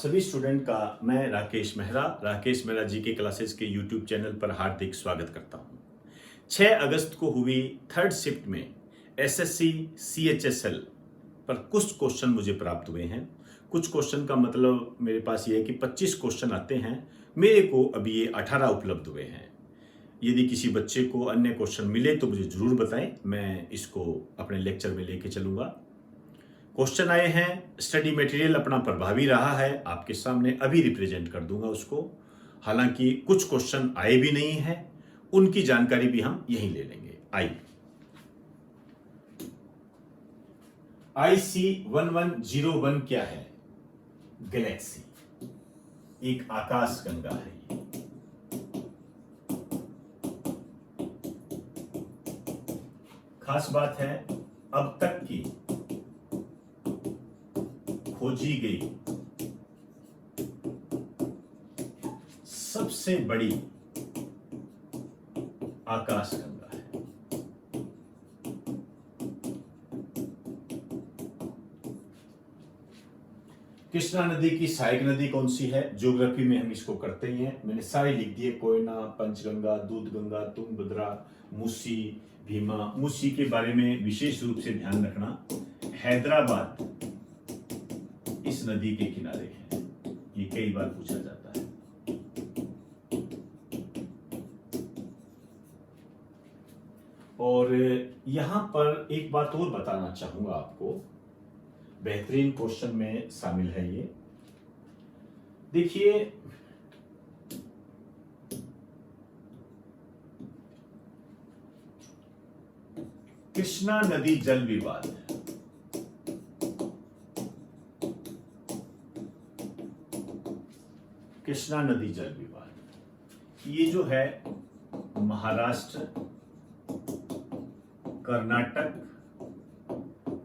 सभी स्टूडेंट का मैं राकेश मेहरा जी के क्लासेस के यूट्यूब चैनल पर हार्दिक स्वागत करता हूं। 6 अगस्त को हुई थर्ड शिफ्ट में एसएससी सीएचएसएल पर कुछ क्वेश्चन मुझे प्राप्त हुए हैं। कुछ क्वेश्चन का मतलब मेरे पास ये है कि 25 क्वेश्चन आते हैं, मेरे को अभी ये 18 उपलब्ध हुए हैं। यदि किसी बच्चे को अन्य क्वेश्चन मिले तो मुझे ज़रूर बताएं, मैं इसको अपने लेक्चर में लेके चलूँगा। क्वेश्चन आए हैं, स्टडी मटेरियल अपना प्रभावी रहा है, आपके सामने अभी रिप्रेजेंट कर दूंगा उसको। हालांकि कुछ क्वेश्चन आए भी नहीं हैं, उनकी जानकारी भी हम यहीं ले लेंगे। IC1101 क्या है? गैलेक्सी, एक आकाश गंगा है ये। खास बात है, अब तक की खोजी गई सबसे बड़ी आकाश गंगा है। कृष्णा नदी की सहायक नदी कौन सी है? ज्योग्राफी में हम इसको करते ही हैं, मैंने सारे लिख दिए। कोयना, पंचगंगा, दूधगंगा, तुंगभद्रा, मूसी, भीमा। मूसी के बारे में विशेष रूप से ध्यान रखना, हैदराबाद इस नदी के किनारे है, ये कई बार पूछा जाता है। और यहां पर एक बात और बताना चाहूंगा आपको, बेहतरीन क्वेश्चन में शामिल है ये। देखिए, कृष्णा नदी जल विवाद, कृष्णा नदी जल विवाद, ये जो है महाराष्ट्र, कर्नाटक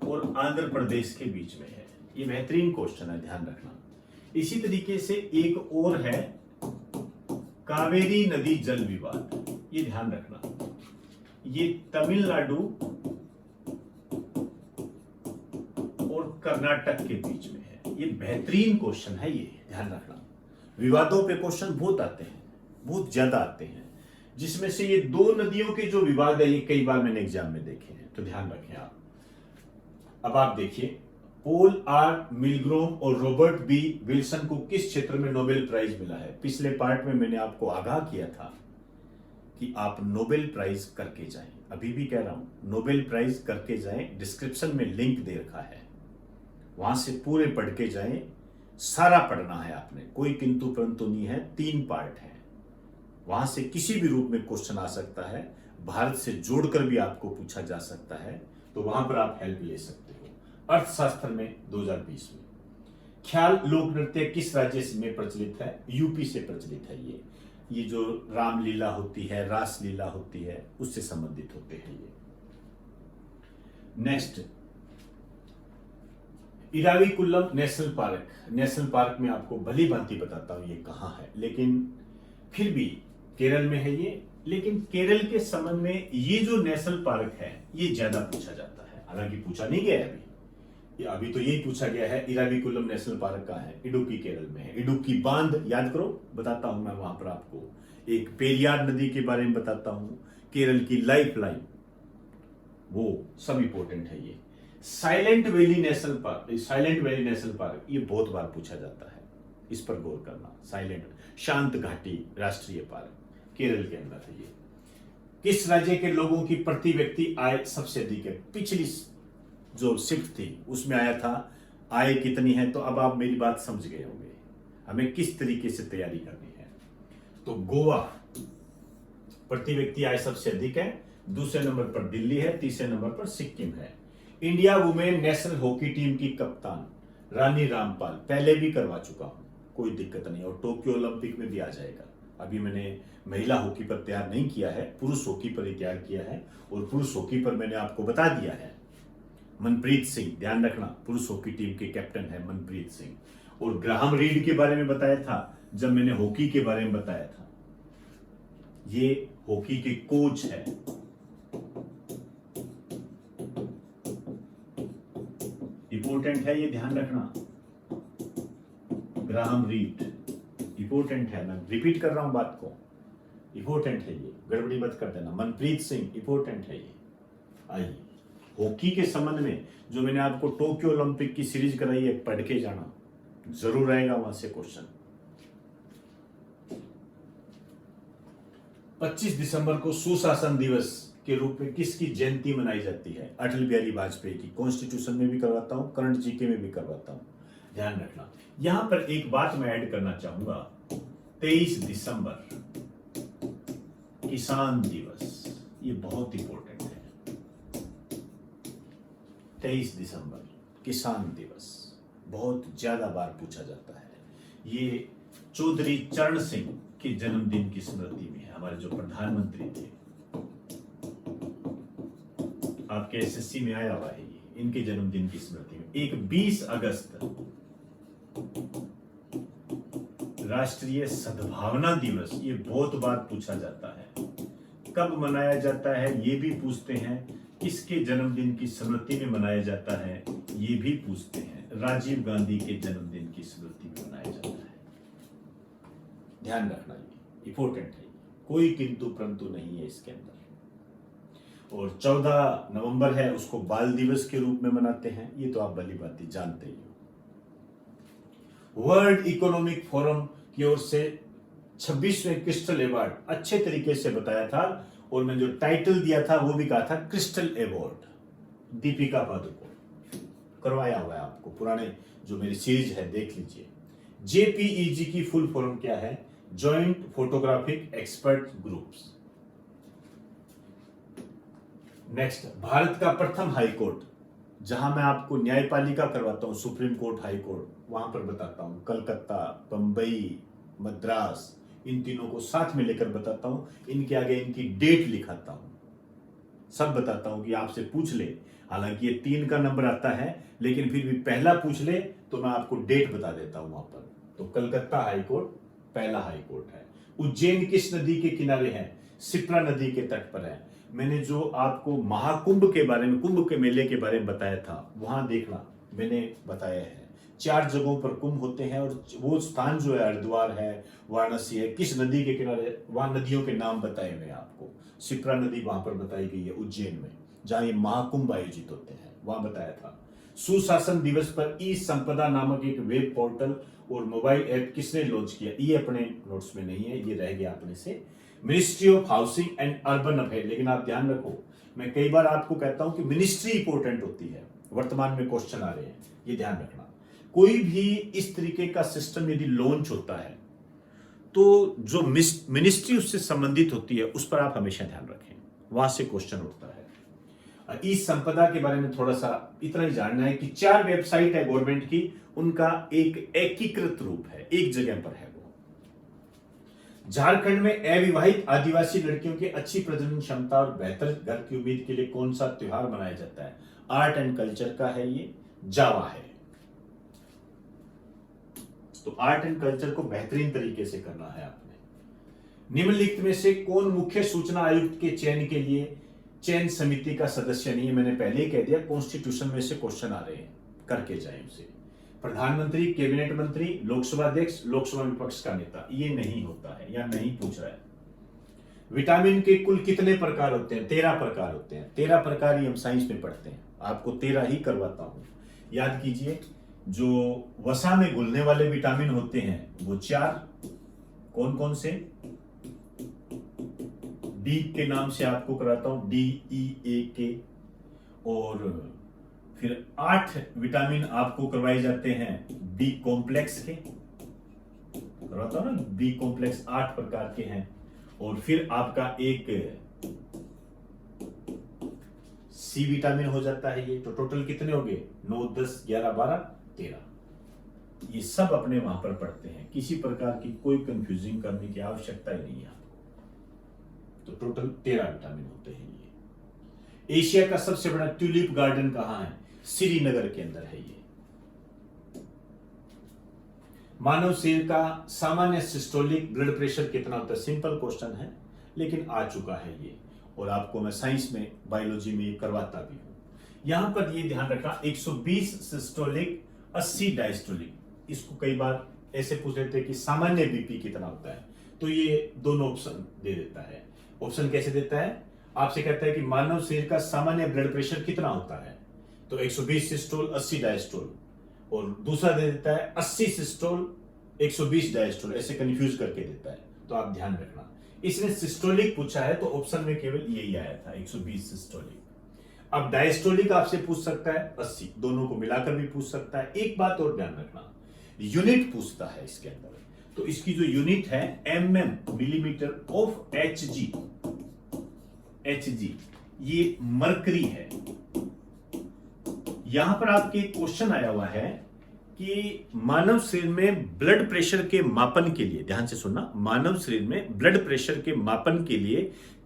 और आंध्र प्रदेश के बीच में है। ये बेहतरीन क्वेश्चन है, ध्यान रखना। इसी तरीके से एक और है कावेरी नदी जल विवाद, ये ध्यान रखना, ये तमिलनाडु और कर्नाटक के बीच में है। ये बेहतरीन क्वेश्चन है, ये ध्यान रखना। विवादों पे क्वेश्चन बहुत आते हैं, बहुत ज्यादा आते हैं, जिसमें से ये दो नदियों के जो विवाद है ये कई बार मैंने एग्जाम में देखे हैं, तो ध्यान रखें आप। अब आप देखिए, पॉल आर मिलग्रोम और रॉबर्ट बी विल्सन को किस क्षेत्र में नोबेल प्राइज मिला है? पिछले पार्ट में मैंने आपको आगाह किया था कि आप नोबेल प्राइज करके जाएं। अभी भी कह रहा हूं, नोबेल प्राइज करके जाएं। डिस्क्रिप्शन में लिंक दे रखा है, वहां से पूरे पढ़ के जाएं। सारा पढ़ना है आपने, कोई किंतु परंतु नहीं है। 3 पार्ट है, वहां से किसी भी रूप में क्वेश्चन आ सकता है, भारत से जोड़कर भी आपको पूछा जा सकता है, तो वहां पर आप हेल्प ले सकते हो। अर्थशास्त्र में 2020 में ख्याल लोक नृत्य किस राज्य में प्रचलित है? यूपी से प्रचलित है। ये जो रामलीला होती है, रासलीला होती है, उससे संबंधित होते हैं ये। नेक्स्ट, इराविकुलम नेशनल पार्क में आपको भली भांति बताता हूं ये कहां है, लेकिन फिर भी केरल में है ये। लेकिन केरल के संबंध में ये जो नेशनल पार्क है ये ज्यादा पूछा जाता है, हालांकि पूछा नहीं गया अभी तो यही पूछा गया है। इराविकुलम नेशनल पार्क का है, इडुक्की केरल में है। इडुक्की बांध याद करो, बताता हूं मैं वहां पर आपको। एक पेरियार नदी के बारे में बताता हूं, केरल की लाइफ लाइन, वो सब इंपॉर्टेंट है ये। साइलेंट वैली नेशनल पार्क ये बहुत बार पूछा जाता है, इस पर गौर करना। साइलेंट, शांत घाटी राष्ट्रीय पार्क केरल के अंदर है ये। किस राज्य के लोगों की प्रति व्यक्ति आय सबसे अधिक है? पिछली जो शिफ्ट थी उसमें आया था आय कितनी है, तो अब आप मेरी बात समझ गए होंगे हमें किस तरीके से तैयारी करनी है। तो गोवा प्रति व्यक्ति आय सबसे अधिक है, दूसरे नंबर पर दिल्ली है, तीसरे नंबर पर सिक्किम है। India women national hockey team की कप्तान रानी रामपाल, पहले भी करवा चुका हूं, कोई दिक्कत नहीं, और टोक्यो ओलंपिक में भी आ जाएगा। अभी मैंने महिला हॉकी पर तैयार नहीं किया है, पुरुष हॉकी पर ही तैयार किया है, और पुरुष हॉकी पर मैंने आपको बता दिया है। मनप्रीत सिंह, ध्यान रखना, पुरुष हॉकी टीम के कैप्टन है मनप्रीत सिंह। और ग्राहम रीड के बारे में बताया था जब मैंने हॉकी के बारे में बताया था, ये हॉकी के कोच है। इंपॉर्टेंट है, ये ध्यान रखना। ग्राहम रीड, इंपॉर्टेंट है, मैं रिपीट कर रहा हूं बात को, इंपॉर्टेंट है ये, गड़बड़ी मत कर देना। मनप्रीत सिंह, इंपॉर्टेंट है ये। आइए हॉकी के संबंध में जो मैंने आपको टोक्यो ओलंपिक की सीरीज कराई है, पढ़ के जाना, जरूर आएगा वहां से क्वेश्चन। 25 दिसंबर को सुशासन दिवस के रूप में किसकी जयंती मनाई जाती है? अटल बिहारी वाजपेयी की। कॉन्स्टिट्यूशन में भी करवाता हूं, करंट जीके में भी करवाता हूं, ध्यान रखना। यहां पर एक बात मैं ऐड करना चाहूंगा, 23 दिसंबर किसान दिवस, ये बहुत इंपॉर्टेंट है। 23 दिसंबर किसान दिवस बहुत ज्यादा बार पूछा जाता है। ये चौधरी चरण सिंह के जन्मदिन की स्मृति में है, हमारे जो प्रधानमंत्री थे, आपके एसएससी में आया हुआ है ये, इनके जन्मदिन की स्मृति में। एक 20 अगस्त राष्ट्रीय सद्भावना दिवस, ये बहुत बार पूछा जाता है। कब मनाया जाता है ये भी पूछते हैं, किसके जन्मदिन की स्मृति में मनाया जाता है ये भी पूछते हैं। राजीव गांधी के जन्मदिन की स्मृति में मनाया जाता है, ध्यान रखना, ये इंपॉर्टेंट है, कोई किंतु परंतु नहीं है इसके अंदर। और 14 नवंबर है, उसको बाल दिवस के रूप में मनाते हैं, ये तो आप भली भांति जानते ही हो। वर्ल्ड इकोनॉमिक फोरम की ओर से 26वें क्रिस्टल अवार्ड अच्छे तरीके से बताया था, और मैं जो टाइटल दिया था वो भी कहा था क्रिस्टल अवार्ड। दीपिका पादुकोण, करवाया हुआ है आपको, पुराने जो मेरी सीरीज है देख लीजिए। जेपीईजी की फुल फॉर्म क्या है? Joint photographic expert groups. Next, Bharat का प्रथम हाई कोर्ट, जहां मैं आपको न्यायपालिका करवाता हूं, सुप्रीम कोर्ट, हाई कोर्ट, वहां पर बताता हूं, कलकत्ता, बंबई, मद्रास, इन तीनों को साथ में लेकर बताता हूं, इनके आगे इनकी डेट लिखाता हूं, सब बताता हूं कि आपसे पूछ ले, हालांकि ये 3 का नंबर आता है, लेकिन फिर भी पहला पूछ ले तो मैं आपको डेट बता देता हूं वहां पर। तो कलकत्ता हाई कोर्ट पहला हाई कोर्ट है। उज्जैन किस नदी के किनारे है? शिप्रा नदी के तट पर है। मैंने जो आपको महाकुंभ के बारे में, कुंभ के मेले के बारे में बताया था, वहां देखना, मैंने बताया है 4 जगहों पर कुंभ होते हैं, और वो स्थान जो है हरिद्वार है, वाराणसी है, किस नदी के किनारे, वहां नदियों के नाम बताए हुए हैं आपको। शिप्रा नदी वहां पर बताई गई है उज्जैन में, जहां ये महाकुंभ आयोजित होते हैं, वहां बताया था। सुशासन दिवस पर ई संपदा नामक एक वेब पोर्टल और मोबाइल ऐप किसने लॉन्च किया? ये अपने नोट्स में नहीं है, ये रह गया अपने से। Ministry of housing and urban affair, लेकिन आप ध्यान रखो, मैं कई बार आपको कहता हूं कि मिनिस्ट्री इंपोर्टेंट होती है, वर्तमान में क्वेश्चन आ रहे हैं, ये ध्यान रखना। कोई भी इस तरीके का सिस्टम यदि लॉन्च होता है तो जो मिनिस्ट्री उससे संबंधित होती है उस पर आप हमेशा ध्यान रखें, वहां से क्वेश्चन उठता है। ई संपदा के बारे में थोड़ा सा इतना ही जानना है कि 4 वेबसाइट है गवर्नमेंट की, उनका एक एकीकृत रूप है, एक जगह पर है वो। झारखंड में अविवाहित आदिवासी लड़कियों की अच्छी प्रजनन क्षमता और बेहतर घर की उम्मीद के लिए कौन सा त्योहार मनाया जाता है? आर्ट एंड कल्चर का है ये, जावा है। तो आर्ट एंड कल्चर को बेहतरीन तरीके से करना है आपने। निम्नलिखित में से कौन मुख्य सूचना आयुक्त के चयन के लिए चयन समिति का सदस्य नहीं है? मैंने पहले ही कह दिया, कॉन्स्टिट्यूशन में से क्वेश्चन आ रहे हैं, करके जाए उसे। प्रधानमंत्री, कैबिनेट मंत्री, लोकसभा अध्यक्ष, लोकसभा विपक्ष का नेता, ये नहीं होता है या नहीं पूछ रहा है। विटामिन के कुल कितने प्रकार होते हैं? 13 प्रकार होते हैं। 13 प्रकार ही हम साइंस में पढ़ते हैं, आपको 13 ही करवाता हूं, याद कीजिए। जो वसा में घुलने वाले विटामिन होते हैं वो 4, कौन कौन से? डी के नाम से आपको कराता हूं, डी, ई, ए, के, और फिर 8 विटामिन आपको करवाए जाते हैं बी कॉम्प्लेक्स के, करवाता हूं ना, बी कॉम्प्लेक्स 8 प्रकार के हैं। और फिर आपका एक सी विटामिन हो जाता है ये। तो टोटल कितने हो गए? 9, 10, 11, 12, 13। ये सब अपने वहां पर पढ़ते हैं, किसी प्रकार की कोई कंफ्यूजिंग करने की आवश्यकता ही नहीं है। तो टोटल 13 विटामिन होते हैं ये। एशिया का सबसे बड़ा ट्यूलिप गार्डन कहां है? श्रीनगर के अंदर है ये। मानव शरीर का सामान्य सिस्टोलिक ब्लड प्रेशर कितना होता है? सिंपल क्वेश्चन है, लेकिन आ चुका है ये, और आपको मैं साइंस में, बायोलॉजी में ये करवाता भी हूं। यहां पर ये ध्यान रखना, 120 सिस्टोलिक, 80 डायस्टोलिक, इसको कई बार ऐसे पूछ लेते हैं कि सामान्य बीपी कितना होता है, तो ये दोनों ऑप्शन दे देता है। ऑप्शन कैसे देता है, आपसे कहता है कि मानव शरीर का सामान्य ब्लड प्रेशर कितना होता है, तो 120 सिस्टोल 80 डायस्टोल, और दूसरा दे देता है 80 सिस्टोल 120 डायस्टोल, ऐसे कंफ्यूज करके देता है। तो आप ध्यान रखना, इसने सिस्टोलिक पूछा है तो ऑप्शन में केवल यही आया था 120 सिस्टोलिक। अब डायस्टोलिक आपसे पूछ सकता है 80, दोनों को मिलाकर भी पूछ सकता है। एक बात और ध्यान रखना, यूनिट पूछता है इसके अंदर, तो इसकी जो यूनिट है mm मिलीमीटर ऑफ Hg, ये मरकरी है। यहां पर आपके क्वेश्चन आया हुआ है कि मानव शरीर में ब्लड प्रेशर के मापन के लिए, ध्यान से सुनना, मानव शरीर में ब्लड प्रेशर के मापन के लिए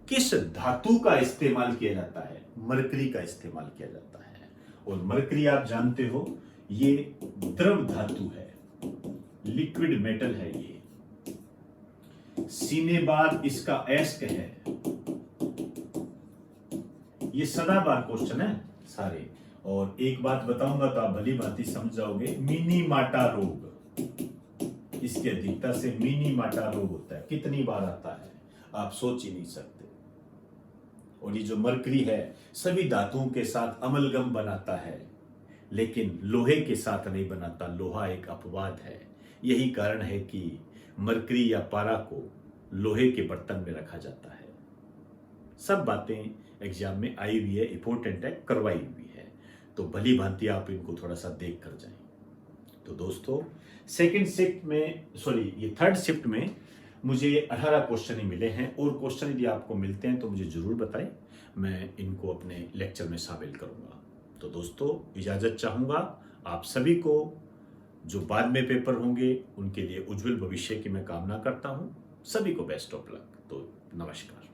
किस धातु का इस्तेमाल किया जाता है, मरकरी का इस्तेमाल किया जाता है। और मरकरी आप जानते हो ये द्रव धातु है, लिक्विड मेटल है। ये सीने बार इसका एस्क है। ये सदाबहार क्वेश्चन है सारे। और एक बात बताऊंगा तो आप भली भांति समझ जाओगे, मिनीमाटा रोग, इसकी अधिकता से मिनीमाटा रोग होता है। कितनी बार आता है आप सोच ही नहीं सकते। और ये जो मरकरी है सभी धातुओं के साथ अमलगम बनाता है, लेकिन लोहे के साथ नहीं बनाता। लोहा एक अपवाद है। यही कारण है कि मरकरी या पारा को लोहे के बर्तन में रखा जाता है। सब बातें एग्जाम में आई हुई है, इंपॉर्टेंट है, करवाई हुई है, तो भली भांति आप इनको थोड़ा सा देख कर जाएं। तो दोस्तों सेकंड शिफ्ट में, सॉरी ये थर्ड शिफ्ट में मुझे 18 क्वेश्चन ही मिले हैं, और क्वेश्चन यदि आपको मिलते हैं तो मुझे जरूर बताएं, मैं इनको अपने लेक्चर में शामिल करूंगा। तो दोस्तों इजाजत चाहूंगा आप सभी को। जो बाद में पेपर होंगे उनके लिए उज्जवल भविष्य की मैं कामना करता हूं। सभी को बेस्ट ऑफ लक। तो नमस्कार।